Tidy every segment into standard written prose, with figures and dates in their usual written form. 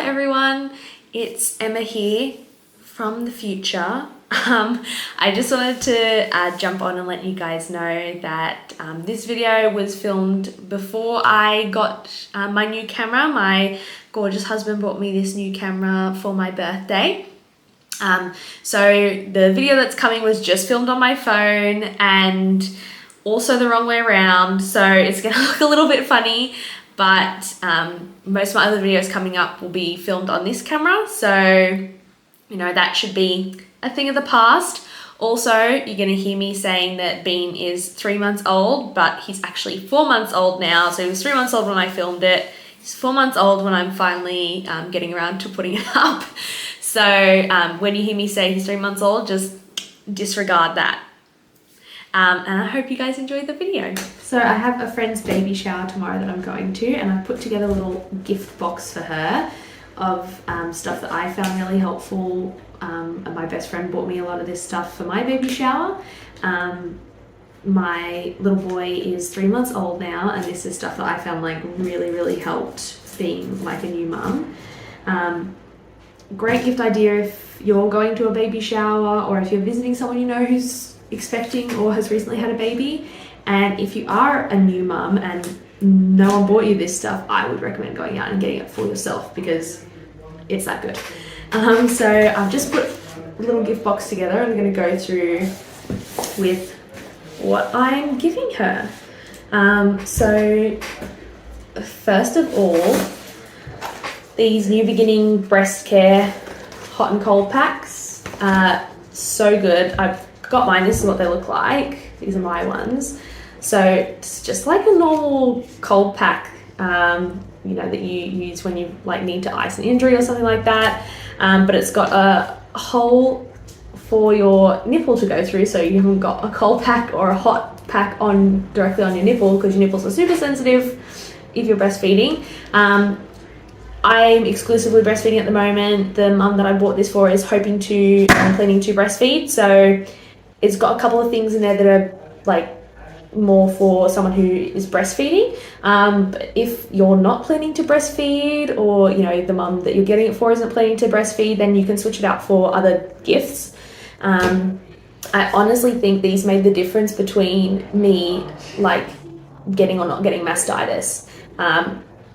everyone, it's Emma here from the future. I just wanted to jump on and let you guys know that this video was filmed before I got my new camera. My gorgeous husband bought me this new camera for my birthday. So the video that's coming was just filmed on my phone and also the wrong way around, so it's gonna look a little bit funny, but most of my other videos coming up will be filmed on this camera, so you know that should be a thing of the past. Also, you're gonna hear me saying that Bean is 3 months old, but he's actually 4 months old now. So he was 3 months old when I filmed it. He's 4 months old when I'm finally getting around to putting it up. So when you hear me say he's 3 months old, just disregard that. And I hope you guys enjoyed the video. So I have a friend's baby shower tomorrow that I'm going to, and I put together a little gift box for her of stuff that I found really helpful. And my best friend bought me a lot of this stuff for my baby shower. My little boy is 3 months old now, and this is stuff that I found like really helped being like a new mum. Great gift idea if you're going to a baby shower or if you're visiting someone you know who's expecting or has recently had a baby. And if you are a new mum and no one bought you this stuff, I would recommend going out and getting it for yourself because it's that good. So I've just put a little gift box together. I'm going to go through with what I'm giving her. So first of all, these New Beginning breast care hot and cold packs. So good. I've got mine. This is what they look like. These are my ones. So it's just like a normal cold pack, you know, that you use when you like need to ice an injury or something like that. But it's got a hole for your nipple to go through, so you haven't got a cold pack or a hot pack on directly on your nipple because your nipples are super sensitive if you're breastfeeding. I'm exclusively breastfeeding at the moment. The mum that I bought this for is planning to breastfeed, so it's got a couple of things in there that are like more for someone who is breastfeeding. But if you're not planning to breastfeed, or you know the mum that you're getting it for isn't planning to breastfeed, then you can switch it out for other gifts. I honestly think these made the difference between me like getting or not getting mastitis.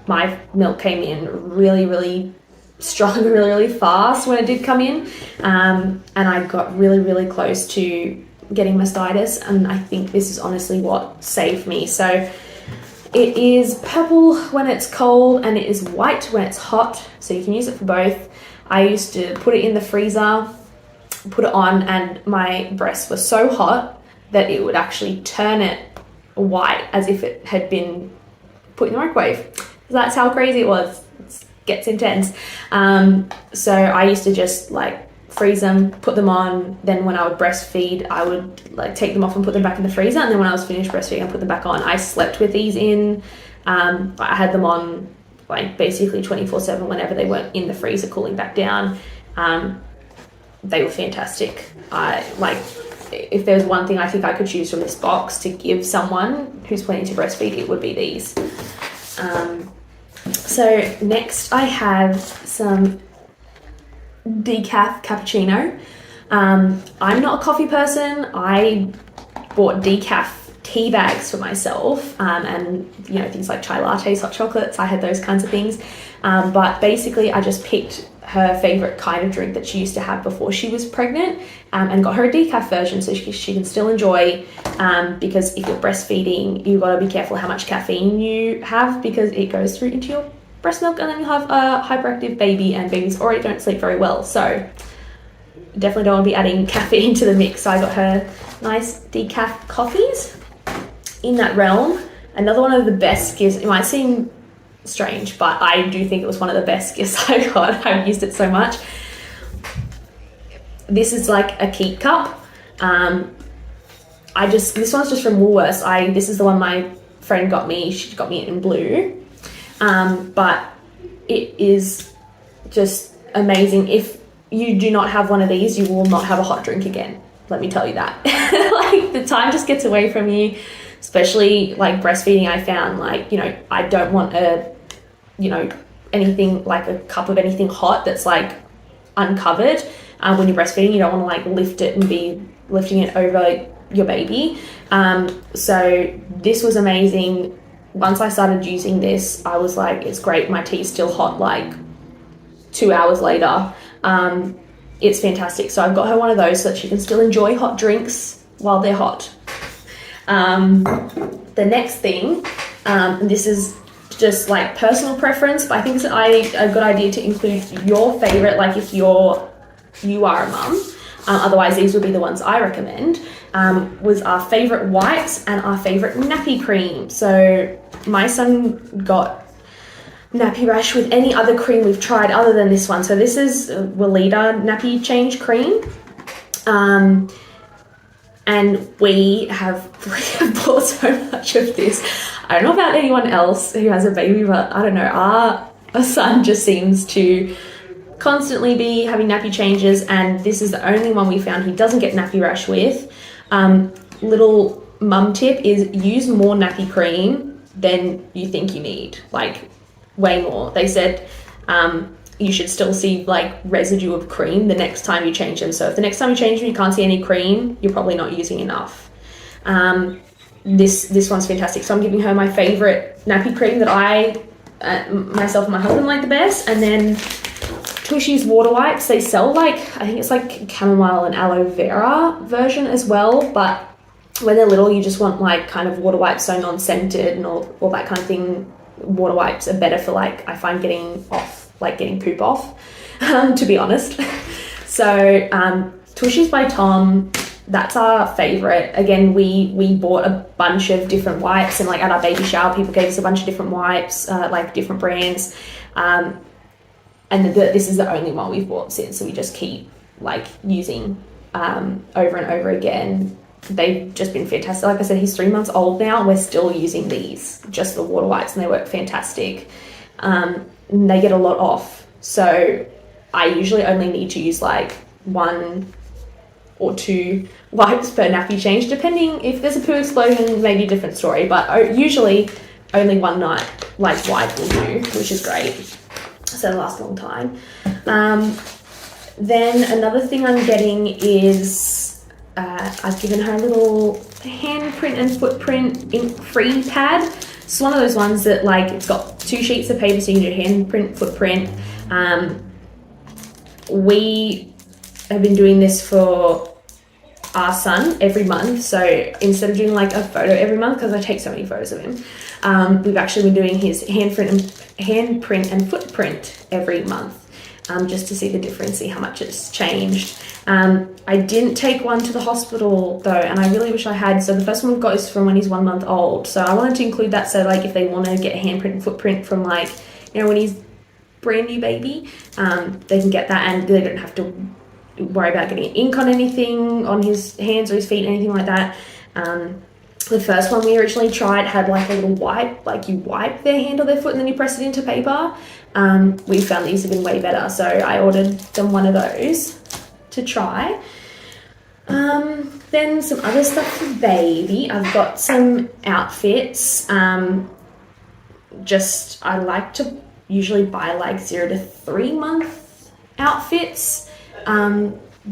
My milk came in really strong and really fast when it did come in, and I got really close to getting mastitis, and I think this is honestly what saved me. So it is purple when it's cold and it is white when it's hot, so you can use it for both. I used to put it in the freezer, put it on, and my breasts were so hot that it would actually turn it white as if it had been put in the microwave. That's how crazy it was. It gets intense. So I used to just like freeze them, put them on, then when I would breastfeed I would like take them off and put them back in the freezer, and then when I was finished breastfeeding I put them back on. I slept with these in. I had them on like basically 24/7 whenever they weren't in the freezer cooling back down. They were fantastic. If there's one thing I think I could choose from this box to give someone who's planning to breastfeed, it would be these. So next I have some decaf cappuccino. I'm not a coffee person. I bought decaf tea bags for myself, and you know, things like chai lattes, hot chocolates. I had those kinds of things, but basically I just picked her favorite kind of drink that she used to have before she was pregnant, and got her a decaf version so she can still enjoy, because if you're breastfeeding you've got to be careful how much caffeine you have because it goes through into your breast milk, and then you'll have a hyperactive baby, and babies already don't sleep very well, so definitely don't want to be adding caffeine to the mix. So I got her nice decaf coffees. In that realm, another one of the best gifts, it might seem strange, but I do think it was one of the best gifts I got. I've used it so much. This is like a keep cup. This one's just from Woolworths. This is the one my friend got me. She got me it in blue. But it is just amazing. If you do not have one of these, you will not have a hot drink again. Let me tell you that. Like the time just gets away from you, especially like breastfeeding. I found like, you know, I don't want a, you know, anything like a cup of anything hot that's like uncovered. When you're breastfeeding, you don't want to like lift it and be lifting it over your baby. So this was amazing. Once I started using this, I was like, it's great. My tea's still hot like 2 hours later. It's fantastic. So I've got her one of those so that she can still enjoy hot drinks while they're hot. The next thing, this is just like personal preference, but I think it's a good idea to include your favorite, like if you are a mum. Otherwise, these would be the ones I recommend, was our favorite wipes and our favorite nappy cream. So my son got nappy rash with any other cream we've tried other than this one. So this is Weleda nappy change cream. And we have bought so much of this. I don't know about anyone else who has a baby, but I don't know, our son just seems to constantly be having nappy changes, and this is the only one we found he doesn't get nappy rash with. Little mum tip is use more nappy cream than you think you need, like way more. They said you should still see like residue of cream the next time you change them. So if the next time you change them you can't see any cream, you're probably not using enough. This one's fantastic. So I'm giving her my favorite nappy cream that I myself and my husband like the best, and then Tushy's water wipes. They sell like, I think it's like chamomile and aloe vera version as well, but when they're little you just want like kind of water wipes so non-scented and all that kind of thing. Water wipes are better for like, I find getting poop off, to be honest. So Tushy's by Tom, that's our favorite. Again, we bought a bunch of different wipes, and like at our baby shower people gave us a bunch of different wipes, like different brands, and this is the only one we've bought since, so we just keep like using over and over again. They've just been fantastic. Like I said, he's 3 months old now and we're still using these, just the water wipes, and they work fantastic. They get a lot off, so I usually only need to use like 1 or 2 wipes per nappy change, depending. If there's a poo explosion, maybe a different story, but usually only 1 night like wipe will do, which is great, so it'll last a long time. Then another thing I'm getting is I've given her a little handprint and footprint ink-free pad. It's one of those ones that like, it's got 2 sheets of paper, so you can do handprint, footprint. We have been doing this for our son every month. So instead of doing like a photo every month, because I take so many photos of him, we've actually been doing his handprint and footprint every month, just to see the difference, see how much it's changed. I didn't take one to the hospital though, and I really wish I had. So the first one we've got is from when he's 1 month old. So I wanted to include that, so like if they want to get a handprint and footprint from like, you know, when he's brand new baby, they can get that, and they don't have to worry about getting ink on anything, on his hands or his feet, anything like that. The first one we originally tried had like a little wipe, like you wipe their hand or their foot and then you press it into paper. We found these have been way better, so I ordered them one of those to try. Then some other stuff for baby. I've got some outfits. I like to usually buy like 0 to 3 month outfits,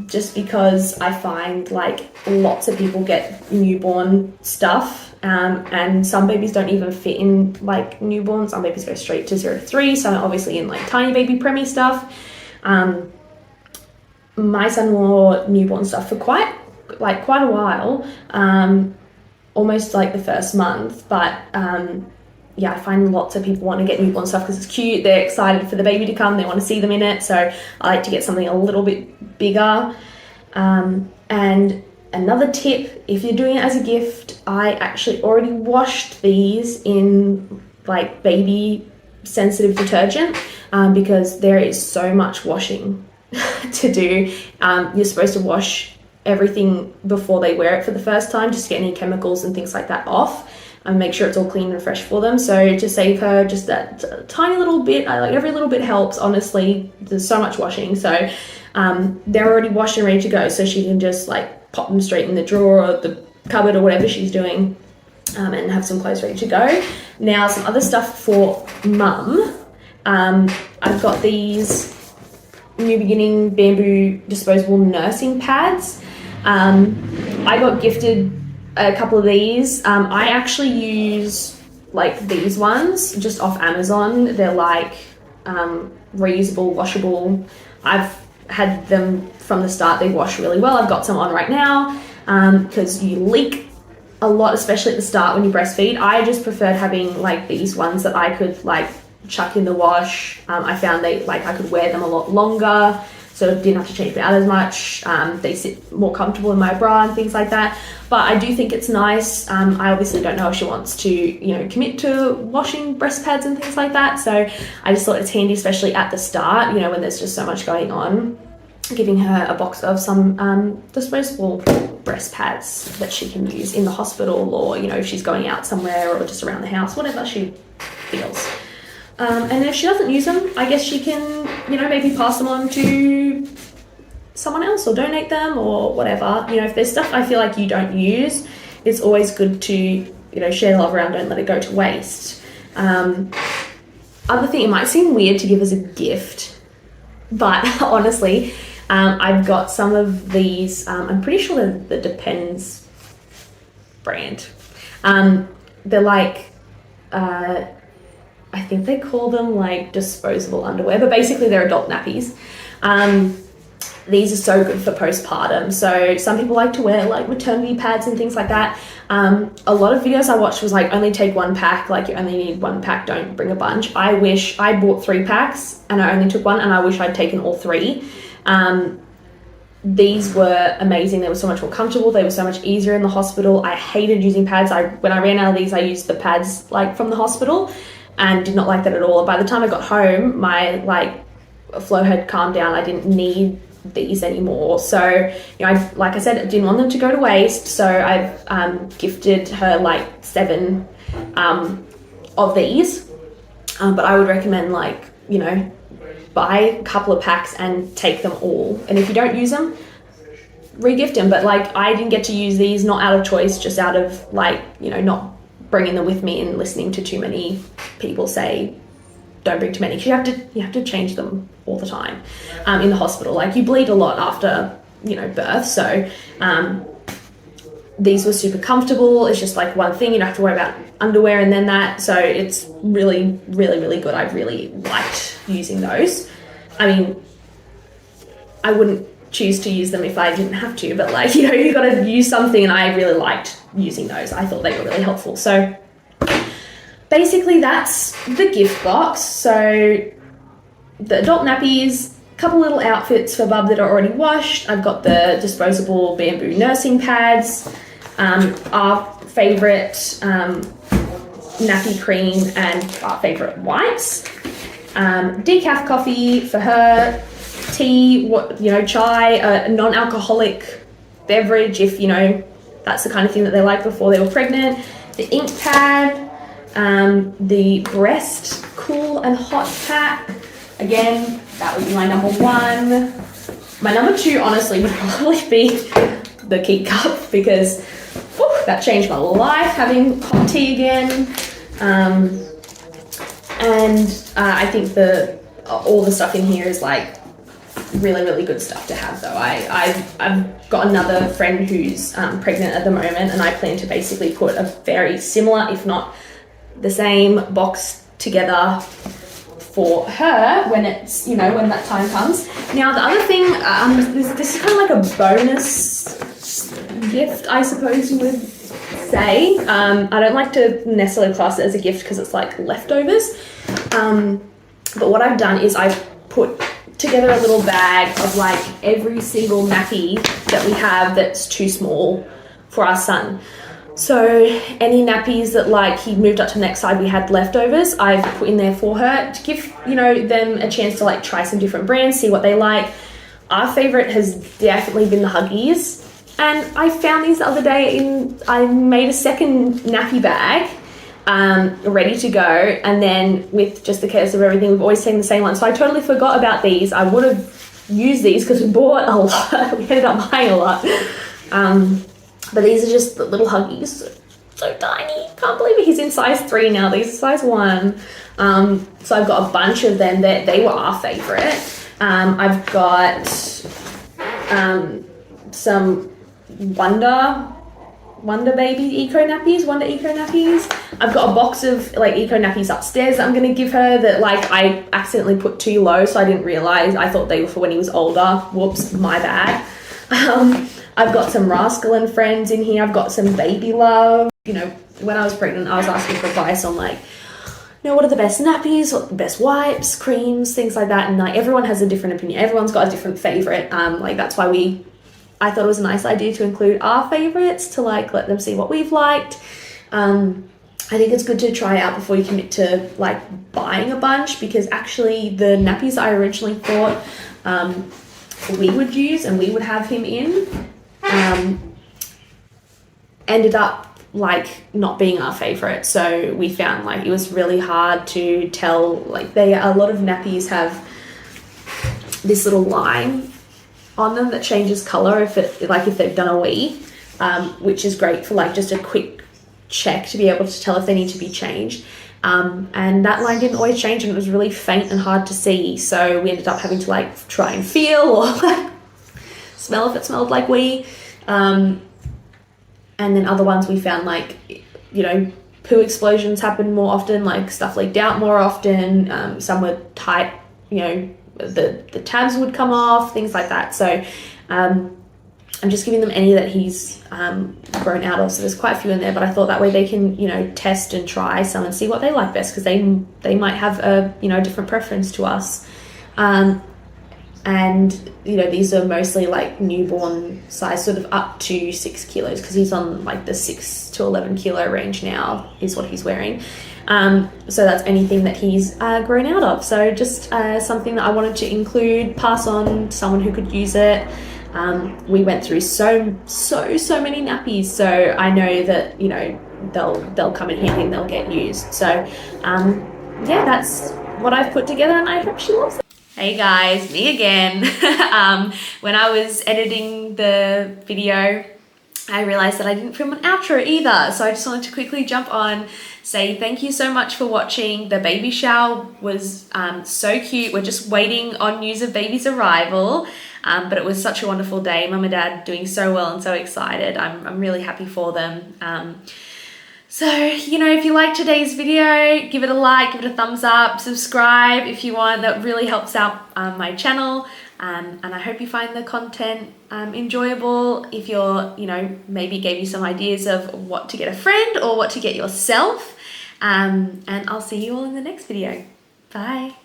just because I find like lots of people get newborn stuff, and some babies don't even fit in like newborn. Some babies go straight to 0 to 3, some are obviously in like tiny baby preemie stuff. My son wore newborn stuff for quite a while, almost like the first month, but yeah, I find lots of people want to get newborn stuff because it's cute, they're excited for the baby to come, they want to see them in it, so I like to get something a little bit bigger. And another tip, if you're doing it as a gift, I actually already washed these in like baby sensitive detergent, because there is so much washing to do. You're supposed to wash everything before they wear it for the first time, just to get any chemicals and things like that off, and make sure it's all clean and fresh for them. So to save her just that tiny little bit, like every little bit helps, honestly. There's so much washing, so they're already washed and ready to go, so she can just like pop them straight in the drawer or the cupboard or whatever she's doing, and have some clothes ready to go. Now some other stuff for mum. I've got these New Beginning bamboo disposable nursing pads. I got gifted a couple of these. I actually use like these ones just off Amazon. They're like reusable, washable. I've had them from the start. They wash really well. I've got some on right now because you leak a lot, especially at the start when you breastfeed. I just preferred having like these ones that I could like chuck in the wash. I found I could wear them a lot longer, so didn't have to change it out as much. They sit more comfortable in my bra and things like that. But I do think it's nice. I obviously don't know if she wants to, commit to washing breast pads and things like that. So I just thought it's handy, especially at the start, when there's just so much going on, giving her a box of some disposable breast pads that she can use in the hospital, or, if she's going out somewhere or just around the house, whatever she feels. And if she doesn't use them, I guess she can, maybe pass them on to someone else or donate them or whatever. If there's stuff I feel like you don't use, it's always good to, share the love around, don't let it go to waste. Other thing, it might seem weird to give as a gift, but honestly, I've got some of these, I'm pretty sure they're the Depends brand. They're like, I think they call them like disposable underwear, but basically they're adult nappies. These are so good for postpartum. So some people like to wear like maternity pads and things like that. A lot of videos I watched was like, only take one pack, like you only need one pack, don't bring a bunch. I wish I bought 3 packs and I only took one, and I wish I'd taken all 3. These were amazing. They were so much more comfortable. They were so much easier in the hospital. I hated using pads. When I ran out of these, I used the pads like from the hospital and did not like that at all. By the time I got home, my flow had calmed down. I didn't need these anymore. So, like I said, I didn't want them to go to waste. So I've gifted her like 7 of these. But I would recommend buy a couple of packs and take them all. And if you don't use them, re-gift them. But I didn't get to use these, not out of choice, just out of not bringing them with me and listening to too many people say don't bring too many, because you have to change them all the time in the hospital. You bleed a lot after birth, so these were super comfortable. It's just one thing, you don't have to worry about underwear and then that, so it's really, really, really good. I really liked using those. I mean, I wouldn't choose to use them if I didn't have to, but you got to use something, and I really liked using those. I thought they were really helpful. So basically that's the gift box. So the adult nappies, a couple little outfits for Bub that are already washed. I've got the disposable bamboo nursing pads, our favourite nappy cream, and our favourite wipes, decaf coffee for her, tea, chai, a non-alcoholic beverage if that's the kind of thing that they like before they were pregnant, the ink pad, the breast cool and hot pack. Again, that would be my number 1. My number 2 honestly would probably be the Keep Cup, because that changed my life, having hot tea again. I think all the stuff in here is really, really good stuff to have, though. I've got another friend who's pregnant at the moment, and I plan to basically put a very similar, if not the same, box together for her when it's, when that time comes. Now, the other thing, this is kind of like a bonus gift, I suppose you would say. I don't like to necessarily class it as a gift because it's like leftovers. But what I've done is I've put together a little bag of every single nappy that we have that's too small for our son. So any nappies that he moved up to the next side we had leftovers, I've put in there for her to give them a chance to try some different brands, see what they like. Our favorite has definitely been the Huggies, and I found these the other day I made a second nappy bag ready to go, and then with just the chaos of everything, we've always taken the same one, so I totally forgot about these. I would have used these because we bought a lot. We ended up buying a lot, but these are just the little Huggies. so tiny. Can't believe it. He's in size 3 now. These are size 1. So I've got a bunch of them. They were our favorite. I've got some Wonder Baby Eco Nappies, Wonder Eco Nappies. I've got a box of like Eco Nappies upstairs that I'm going to give her that like I accidentally put too low, so I didn't realize. I thought they were for when he was older. Whoops, my bad. I've got some Rascal and Friends in here. I've got some Baby Love. You know, when I was pregnant, I was asking for advice on like, you know, what are the best nappies, what are the best wipes, creams, things like that. And like everyone has a different opinion. Everyone's got a different favorite. Like that's why I thought it was a nice idea to include our favorites to like let them see what we've liked. I think it's good to try out before you commit to like buying a bunch, because actually the nappies I originally thought we would use and we would have him in ended up like not being our favorite. So we found like it was really hard to tell, like a lot of nappies have this little line on them that changes color if they've done a wee, which is great for like just a quick check to be able to tell if they need to be changed. And that line didn't always change, and it was really faint and hard to see. So we ended up having to like try and feel or like smell if it smelled like wee. And then other ones we found like, you know, poo explosions happen more often, like stuff leaked out more often. Some were tight, you know, the tabs would come off, things like that. So I'm just giving them any that he's grown out of. So there's quite a few in there, but I thought that way they can, you know, test and try some and see what they like best, because they might have a, you know, different preference to us. And, you know, these are mostly like newborn size, sort of up to 6 kilos, because he's on like the 6 to 11 kilo range now is what he's wearing. So that's anything that he's grown out of. So just something that I wanted to include, pass on to someone who could use it. We went through so many nappies, so I know that, you know, they'll come in handy and they'll get used. So yeah, that's what I've put together, and I hope she loves it. Hey guys, me again. When I was editing the video, I realized that I didn't film an outro either. So I just wanted to quickly jump on, say thank you so much for watching. The baby shower was so cute. We're just waiting on news of baby's arrival. But it was such a wonderful day. Mum and Dad doing so well and so excited. I'm really happy for them. So, you know, if you like today's video, give it a like, give it a thumbs up, subscribe if you want. That really helps out my channel. And I hope you find the content enjoyable. If you're, you know, maybe gave you some ideas of what to get a friend or what to get yourself. And I'll see you all in the next video. Bye.